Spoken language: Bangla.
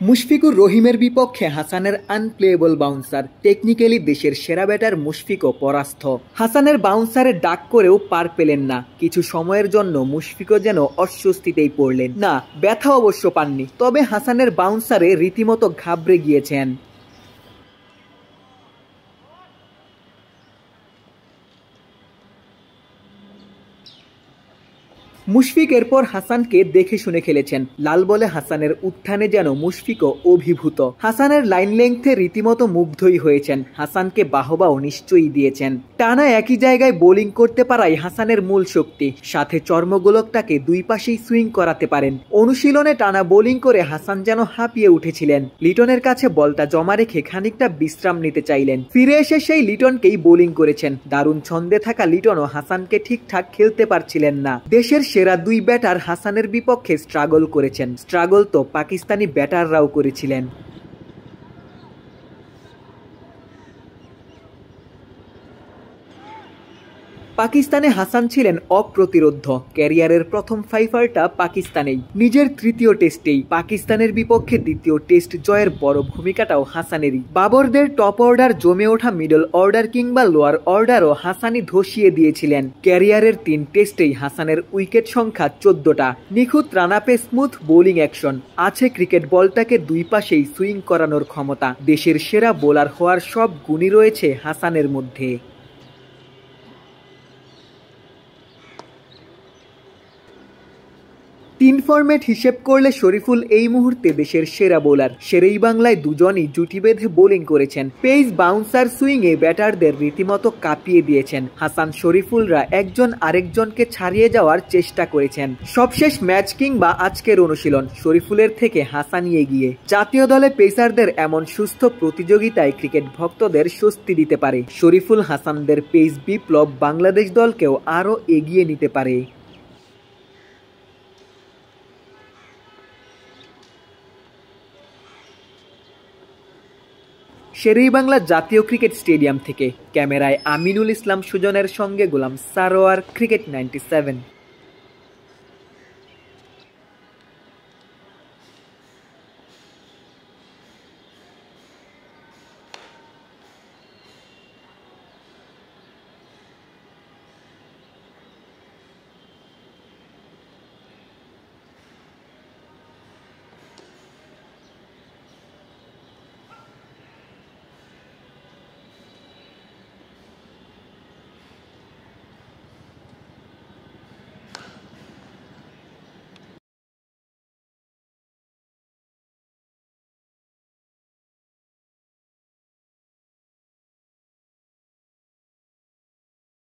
মুশফিকুর রহিমের বিপক্ষে হাসানের আনপ্লেয়েবল বাউন্সার, টেকনিক্যালি দেশের সেরা ব্যাটার মুশফিকও পরাস্ত। হাসানের বাউন্সারে ডাক করেও পার পেলেন না। কিছু সময়ের জন্য মুশফিকও যেন অস্বস্তিতেই পড়লেন। না, ব্যথা অবশ্য পাননি, তবে হাসানের বাউন্সারে রীতিমতো ঘাবড়ে গিয়েছেন। মুশফিক এরপর হাসানকে দেখে শুনে খেলেছেন। লাল বলে হাসানের উত্থানে যেন মুশফিকও অভিভূত। হাসানের লাইন লেংথে রীতিমতো মুগ্ধই হয়েছেন। হাসানকে বাহবাও নিশ্চয়ই দিয়েছেন। টানা একই জায়গায় বোলিং করতে পারাই হাসানের মূল শক্তি। সাথে চর্মগোলকটাকে দুই পাশেই সুইং করাতে পারেন। অনুশীলনে টানা বোলিং করে হাসান যেন হাঁপিয়ে উঠেছিলেন। লিটনের কাছে বলটা জমা রেখে খানিকটা বিশ্রাম নিতে চাইলেন। ফিরে এসে সেই লিটনকেই বোলিং করেছেন। দারুণ ছন্দে থাকা লিটনও হাসানকে ঠিকঠাক খেলতে পারছিলেন না। দেশের সেরা দুই ব্যাটার হাসানের বিপক্ষে স্ট্রাগল করেছেন। স্ট্রাগল তো পাকিস্তানি ব্যাটাররাও করেছিলেন। পাকিস্তানে হাসান ছিলেন অপ্রতিরোধ্য। ক্যারিয়ারের প্রথম ফাইফারটা পাকিস্তানেই, নিজের তৃতীয় টেস্টেই। পাকিস্তানের বিপক্ষে দ্বিতীয় টেস্ট জয়ের বড় ভূমিকাটাও হাসানেরই। বাবরদের টপ অর্ডার জমে ওঠা মিডল অর্ডার কিংবা লোয়ার অর্ডারও হাসানই ধসিয়ে দিয়েছিলেন। ক্যারিয়ারের 3 টেস্টেই হাসানের উইকেট সংখ্যা 14টা। নিখুঁত রানাপে স্মুথ বোলিং অ্যাকশন, আছে ক্রিকেট বলটাকে দুই পাশেই সুইং করানোর ক্ষমতা। দেশের সেরা বোলার হওয়ার সব গুণই রয়েছে হাসানের মধ্যে। 3 ফরম্যাট হিসেব করলে শরীফুল এই মুহূর্তে দেশের সেরা বোলার। শেরেই বাংলায় দুজনই জুটি বেঁধে বোলিং করেছেন। পেস বাউন্সার সুইংয়ে ব্যাটারদের রীতিমতো কাঁপিয়ে দিয়েছেন। হাসান শরীফুলরা একজন আরেকজনকে ছাড়িয়ে যাওয়ার চেষ্টা করেছেন। সবশেষ ম্যাচ কিংবা আজকের অনুশীলন শরীফুলের থেকে হাসানই এগিয়ে। জাতীয় দলে পেসারদের এমন সুস্থ প্রতিযোগিতায় ক্রিকেট ভক্তদের স্বস্তি দিতে পারে। শরীফুল হাসানদের পেস বিপ্লব বাংলাদেশ দলকেও আরও এগিয়ে নিতে পারে। শেরেই বাংলা জাতীয় ক্রিকেট স্টেডিয়াম থেকে ক্যামেরায় আমিনুল ইসলাম সুজনের সঙ্গে গোলাম সারোয়ার, ক্রিকেট 97।